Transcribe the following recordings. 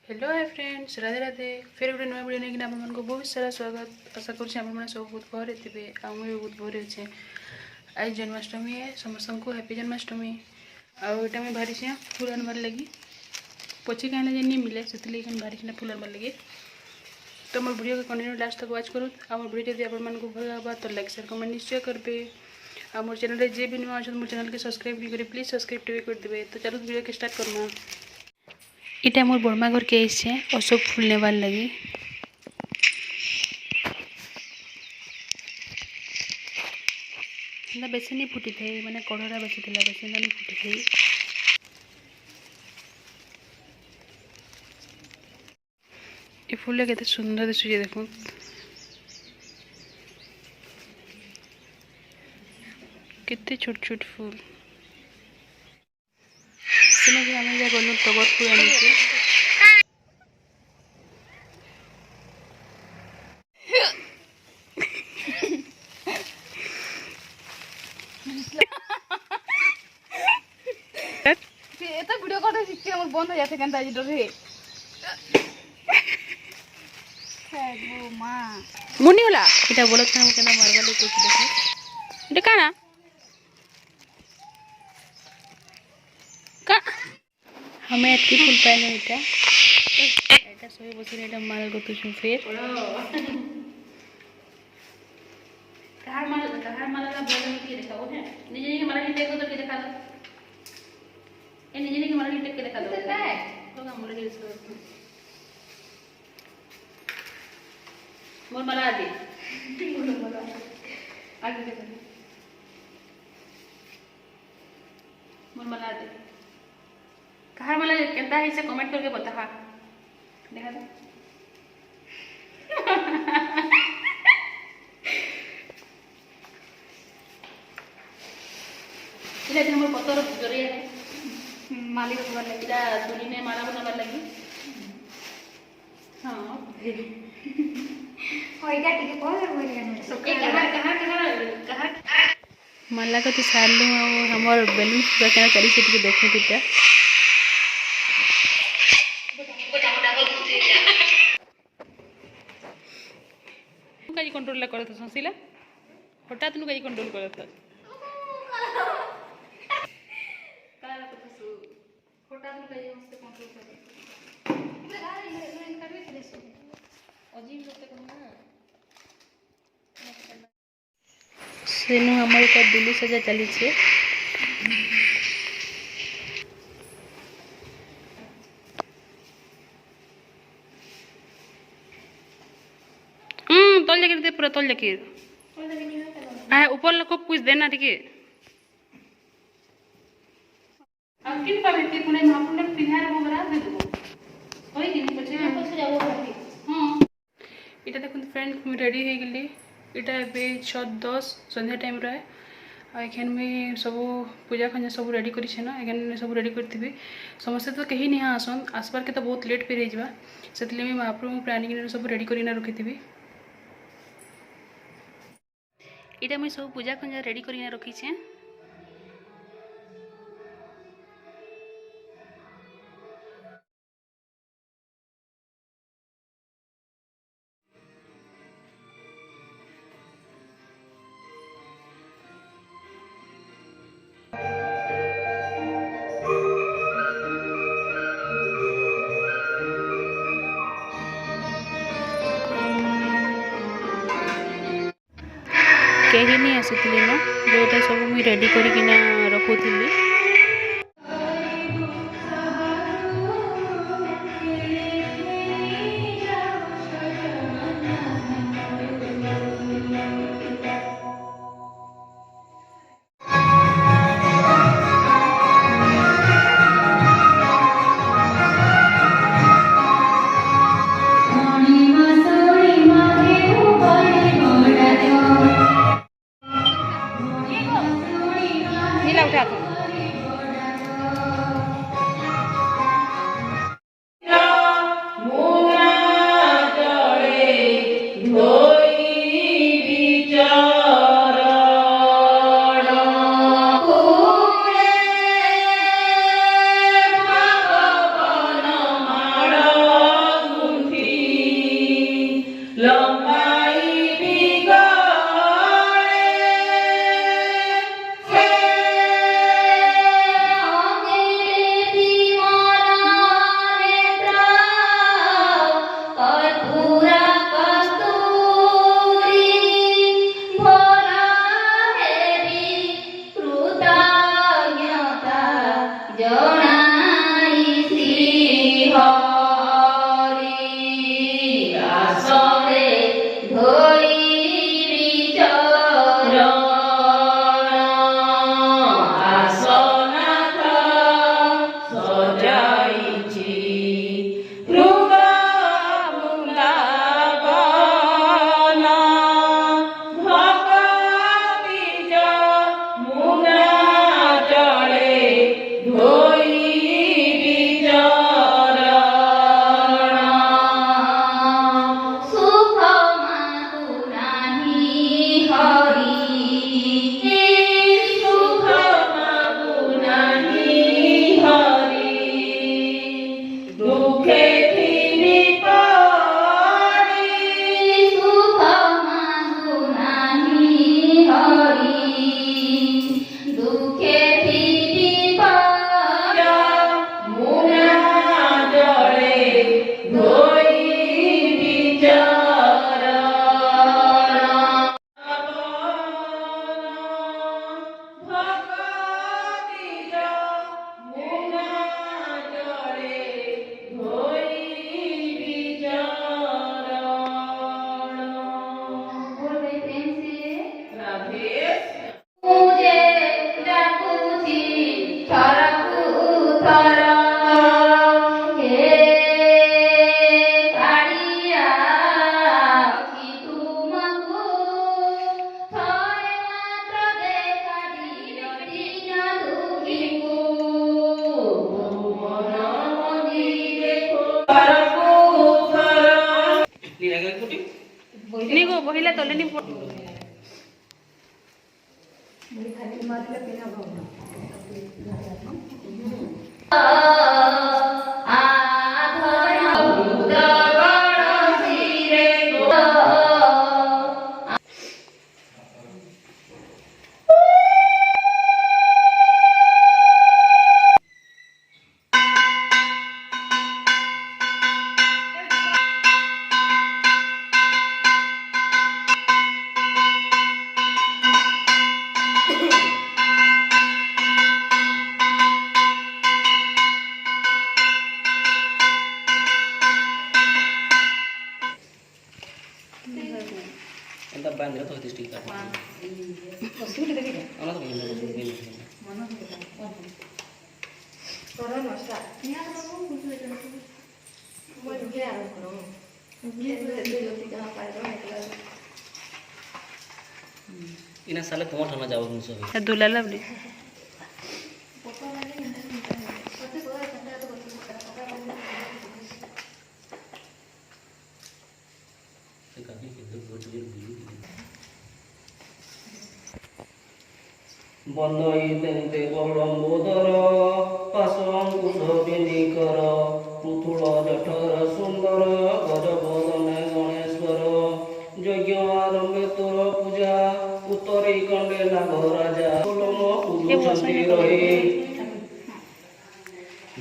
Hello hi friends, Radhe Radhe. फिर गोटे नुआ वीडियो नहीं आपको बहुत सारा स्वागत। आशा कर सब बहुत भरे थे आम भी बहुत भरे अच्छे। आज जन्माष्टमी है, समस्त को हैप्पी जन्माष्टमी। आईटा मुझे बाहरी फूल आनबार लगी पची कहना जे नहीं मिले से बाहरी फूल आनबार लगी। तो मोर वीडियो को कंटिन्यू लास्ट तक वाच करूँ। आम वीडियो जब आपको भल लगा तो लाइक शेयर कमेंट निश्चय करेंगे। आ मोर चैनल जे भी नुआ अच्छे मोर चैनल के सब्सक्राइब नहीं करें, प्लीज सब्सक्राइब टी करदे। तो चलो वीडियो के स्टार्ट करना। इटा मोर बड़मा घर के आइसे अशोक फूल नेबार लगी। बेसी नहीं फुटी थे मैंने कढ़रा बेसी थी बेसी नहीं फुटी थी। ये फूल के सुंदर दिशुचे देखो, कितने छोट छोट फूल। आम जहाँ गलु टगर फूल आनी वीडियो करते शिखते हम बंद हो जाते केनता आज डरे है मां मुनी होला इटा बोलत था केना मारबा ले कुछ देखो इटा काना का हमें एतकी फूल पाइले इटा सोई बसी इटा मार गतु छु फिर कहार माला का बोले में की दिखाओ है निजे के माला हिटे को तो के दिखा दो। ए निजे के माला हिटे के दिखा दो है तो हम बोले इसको मोर माला आदि आगे के मोर माला आदि कहार माला केनता है से कमेंट करके बता। हां देखा दो इला हमर पतर जरिया है मालिक बनबार लगी दुनी ने माला बनबार लगी। हां होइगा टिके कोर बोलिया कहार माला को तो सारलु हमर बैलून पूरा केना चली से टिके देखो तिटा काजी कंट्रोल करत हसिला हठात नु काजी कंट्रोल करत काला तो सु हठात नु काजी मस्त कंट्रोल करत अजीब लगते कहना सेनु हमर का दिल्ली सजा चली छे। तोल जकीर दे पूरा तोल जकीर आ ऊपर लको कुछ देना टिके अब किन पाबे ती पुणे महापुण्य पिन्हार मोगरा दे दो होई कि नहीं पछे ऊपर से जाओ करती। हां इटा देखो फ्रेंड मैं रेडी हो गेली। इटा बे 6:10 संध्या टाइम रहे एखन में सब पूजा खंजा सब रेडी करी छे ना एखन सब रेडी करथिबी। समस्त तो कहीं नहीं आसन आसबार के तो बहुत लेट पे रह जाबा सेतले में महाप्रभु प्लानिंग सब रेडी करी ना रखिथिबी। इटा मैं सब पूजा खंजा रेडी करी ना रखी छे। कहीं नहीं आसुली ना जोटा सब मुझे रेडी करना रखुली। उठा निगो बहिला तले नि Entah bandel atau itu stiker. Anak tuh begini. Ina salah cuma sama jauh musuh. दुलाला बली বন্দই তেন্তে বলম্বোদর পাশঙ্কুশ বিনিকর পুতুল জঠর সুন্দর গজবদনে গণেশ্বর যজ্ঞ আরম্ভে তোর পূজা উত্তরে কণ্ডে নাগরাজা কলম পুজুଛନ୍ତି রহি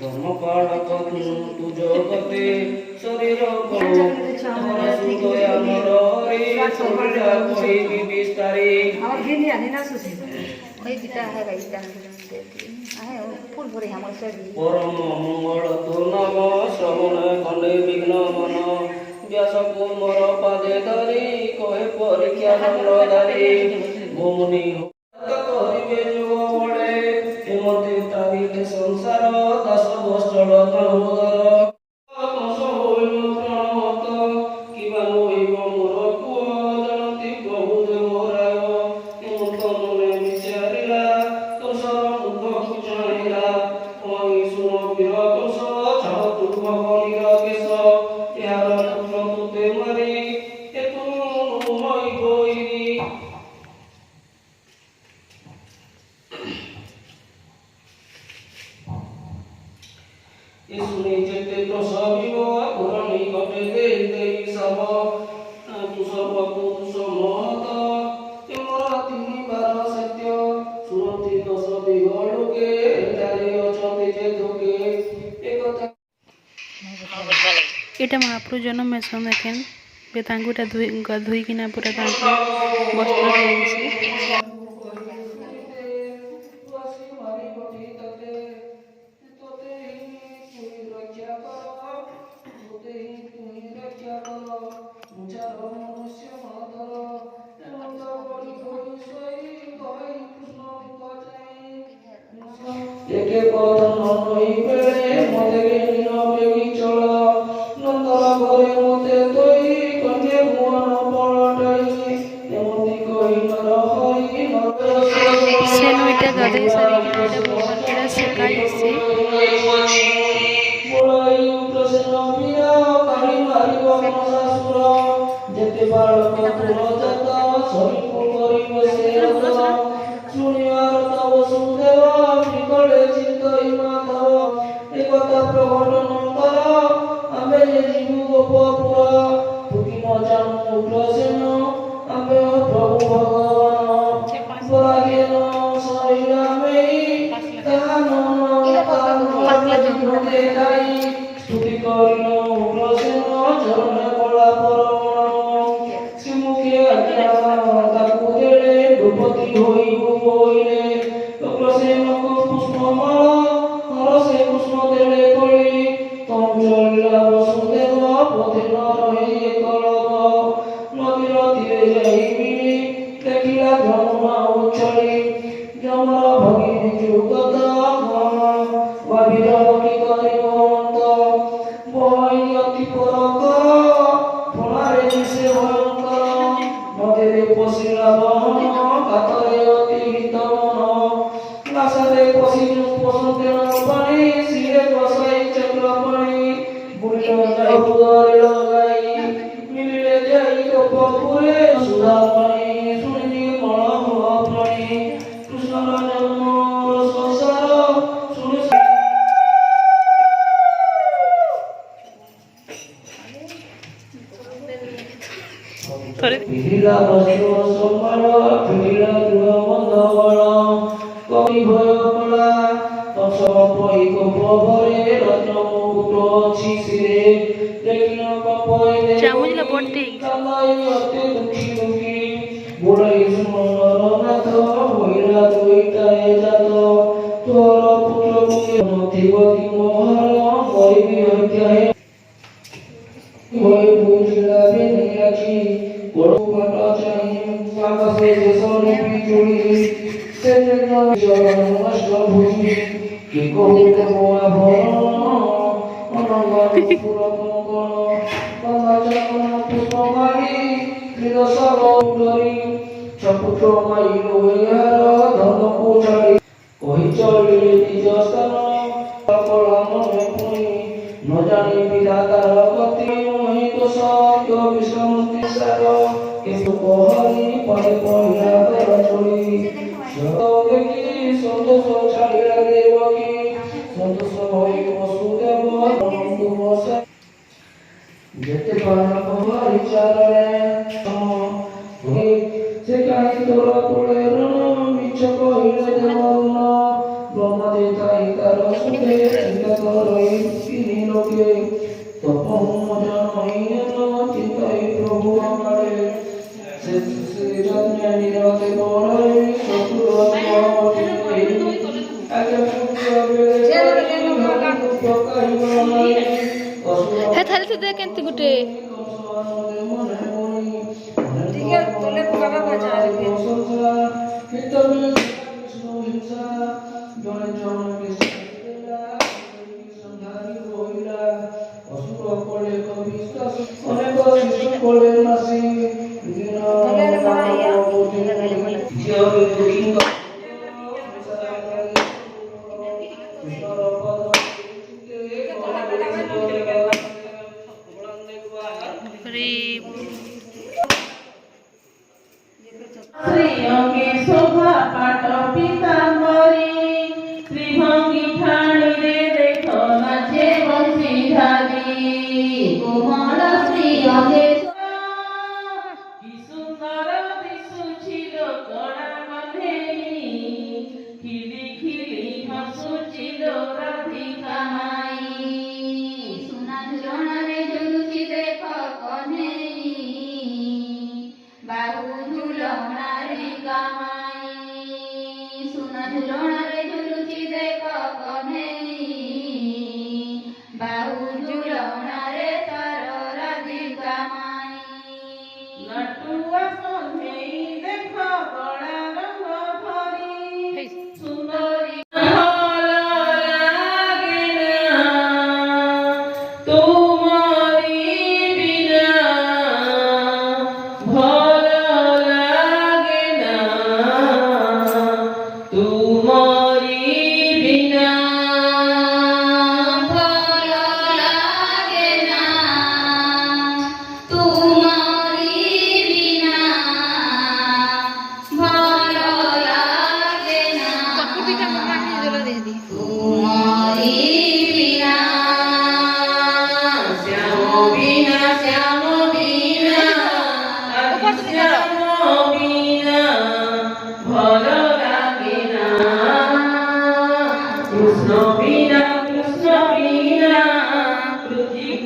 ধর্মপালক তু জগতে শরীর সুদয়া মর রে সর্বদা কহিবি বিস্তারে পরম মঙ্গল তোর নাম শ্রবণ খণ্ডে বিঘ্ন মন ব্যাস কুমর পাদে ধরি কহে পরীক্ষা চন্দ্রধারী ভৌমনি করিবে যুগ বলে হেমতে তারিলে সংসার দাস বস্ত্র দামোদর কংস হইল প্রণমত কিবা নইব মোর পুଅ জানতি প্রভু দেবরায় হেমন্ত মনে বিচারিলা কংসর মুখକୁ ଚାହିଁଲା କହି ଶୁଣ ବୀର କଂସ ଛାଡ଼ ତୁ ଭବନୀର କେଶ ଏହାର ପୁତ୍ର ତୋତେ ମାରି ହେତୁ ହୋଇ ବୋଇରି শুনে যেতে প্রসবিব পুরাণী ঘটে দেই দেই সব তু সর্বপুরুষ মহত তোমর তিনিবার সত্য শুনতি দশ বিহলোকে তারে অଛନ୍ତି যে তোকে একথা এটা মহাপ্রভু জন্ম মেসন দেখেন বেতাঙ্গুটা ধুইকিনা পুরা তাঙ্কু বস্ত্র দিয়েছে একে পদন নই পেলে মতে গিন বেগি চল নন্দর ঘরে মতে তৈ কন্যে ভুবন পড়াই এমতি কই নর হরি নর সেনু এটা গাধে সারিকিনা এটা ভগবান এটা শেখাইছে বলাই প্রশ্ন বিরা কালি মারিব মনসাসুর যেতে বালক পুরজাত সরিপুর করিব সে শুনিবার তব সুদেব বিকলে চিন্তই মাধব একথা প্রঘটন কর ମତେ ଯାଇ ସ୍ତୁତି କରିଲ ଉଗ୍ରସେନ ଚରଣେ କଳା ପରମଣ ଶ୍ରୀମୁଖେ ଆଜ୍ଞା ତାକୁ ଦେଲେ ଦ୍ରୌପଦୀ ହୋଇବୁ ବୋଇଲେ ଉଗ୍ରସେନକୁ ପୁଷ୍ପମାଳ ହରସେ ପୁଷ୍ପ ଦେଲେ ତୋଳି ତମୁ ଚଳିଲା ବସୁଦେବ ପଥେ ନ ରହି କଳକ ନଦୀର ତୀରେ ଯାଇ ମିଳି ଦେଖିଲା ଯମୁନା ଉଛଳି ଯମର ଭଗିନୀ ଯୁଗତ ଗଭୀର କି କରିବ ଅନ୍ତ ବହି ଅତି ପରକର ଫଣାରେ ଦିଶେ ଭୟଙ୍କର ନଦୀରେ ପଶିଲା ବହନ କାତରେ ଅତି ହିତମନ ନାସାରେ ପଶି ପଶନ୍ତେ ପାଣି ଶିରେ ବସାଇ ଚକ୍ର ପାଣି ବୁଲିଲ ଯାଇ ବୁଦରେ ଲଗାଇ ମିଳିଲେ ଯାଇ ଗୋପପୁରେ ସୁଧା ପାଣି ଶୁଣିଲି ମଳ ହୁଅ ପ୍ରାଣୀ କୃଷ୍ଣର ଜନ୍ମର ସଂସାର ଶୁଣି ପିଢିଲା ବସ୍ତ୍ର ସମ୍ବଳ ପିଢିଲା ଗୃହ ବନ୍ଧବଳ କବି ଭୟ କଳା ତସମ ପଇ କୋପରେ ରତ୍ନ ମୁକୁଟ ଅଛି ଶିରେ ଦେଖିନ କପଇ ଚାମୁଚଲା ବଟେ ଚାଲାଇ ଅତି ଦୁଃଖୀ ଦୁଃଖୀ ବୁଢ଼ାଇ ସୁମନର ନାଥ ହୋଇଲା ଦୁଇଟାଏ ଜାତ ତୋର ପୁତ୍ରକୁ ନଥିବ କି ମୋହର କରିବି ହତ୍ୟା ହେ ଭୟ ବୁଝିଲା ବେନି ଆଖି ଗୋଡ଼ ପାଟ ଚାହିଁ ଆକାଶେ ଦେଶରେ ବିଜୁଳି ସେ ଚରଣ ନଷ୍ଟ ଭୂମି କି କହୁତେ ମୋଆ ଭରଣ ଅନଙ୍ଗର ପୁର କଙ୍କଣ ଗଙ୍ଗା ଚକନ ପୁଷ୍ପ ମାଳି ତ୍ରିଦଶର ଡରି ଚପୁତ୍ର ମାଇଲ ଏହାର ଧନକୁ ଛାଡ଼ି କହି ଚଳିଲେ ନିଜ ସ୍ଥାନ କଳା ମନେ ପୁଣି ନ ଜାଣି ବିଧାତାର ଗତି ମୋହି ଦୋଷ ବିଶ୍ରାମତି ସାର କିନ୍ତୁ ପହରି ପରେ ପହିଲା କର ଚଳି ଦେଖି ସନ୍ତୋଷ ଛାଡ଼ିଲା ଦେବକୀ ସନ୍ତୋଷ ହୋଇ ବସୁଦେବ ବନ୍ଧୁ ବସା ଯେତେ ପାଳନ ପହରି ଚାରରେ ସେ କାହିଁ ତୋର ତୋଳେ ଋଣ ମିଛ କହିଲେ ଦେବରୁଣ ବ୍ରହ୍ମଦେ ତାଇ ତାର ସୁଖେ ଚିନ୍ତା କରଇ ତିନି ଲୋକେ ତପହୁନ ଜନଇ ଚିନ୍ତାଇ ପ୍ରଭୁ ଅମାଳେ ସେ ଯତ୍ନେ ନିରତେ ବଢ଼ଇ ଶତ୍ରୁର हे थाली से दे केंती गुटे ଟିକେ ତୋଲେ ପକାବା ବାଜା ଜଣେ ଜଣେ ସନ୍ଧାରୀ ରହିଲା ଅସୁର କଳେ କବିଶ୍ୱାସ ଅନେକ ଶିଶୁ କଳେ ନାସି ଦିନ ଝିଅ ଦୁଃଖୀଙ୍କ শ্রীঅঙ্গে শোভা পাট পিতাম্বরী ত্রিভঙ্গি ঠাণিরে দেখ নাচে বংশীধারী কোমল শ্রীঅঙ্গে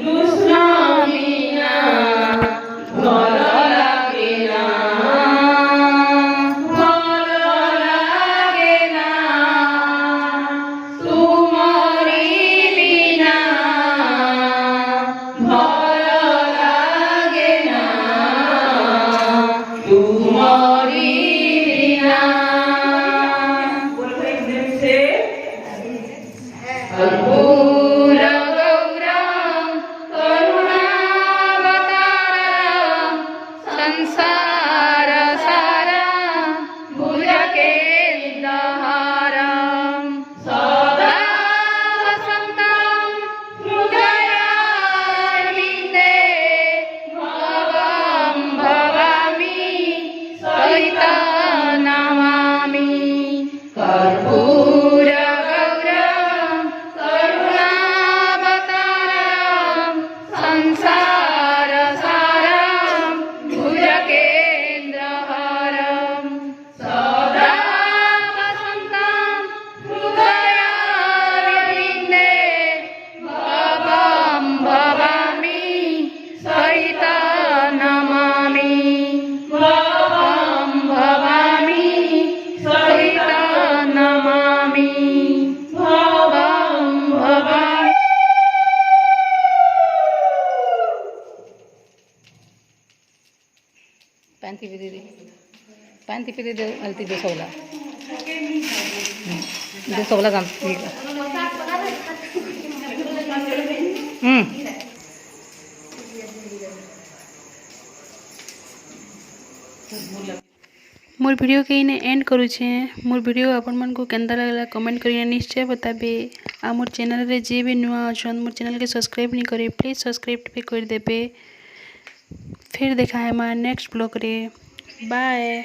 କୃଷ୍ଣ ବିନା ଭଲ ଲାଗେ ନା ଭଲ ଲାଗେ ନା ତୁମରି ବିନା ଭଲ ଲାଗେ ନା ତୁମରି ବିନା कर्पूर गौरम करुणावतारम संसार सारम भुजगेन्द्रहारम सदा वसन्तं हृदयारविन्दे भवं भवामि सहिता नमामि कर्पूर गौरम करुणावतारम संसार सारम भुजगेन्द्रहारम सदा वसन्तं हृदयारविन्दे भवं भवामि सहिता नमामि भवं भवामि सहिता नमामि भवं भवामि पांती पे दे दे पांती पे दे दे अलती दे सोला दे सोला काम मोर वीडियो के इने एंड करूछे। मोर वीडियो आपण मन को केंदा लागला कमेंट करिए निश्चय बताबे। आ मोर चैनल रे जे भी नुआ अछन मोर चैनल के सब्सक्राइब नहीं करे प्लीज सब्सक्राइब भी कर देबे। फिर देखा है हमारा नेक्स्ट ब्लॉग रे। बाय।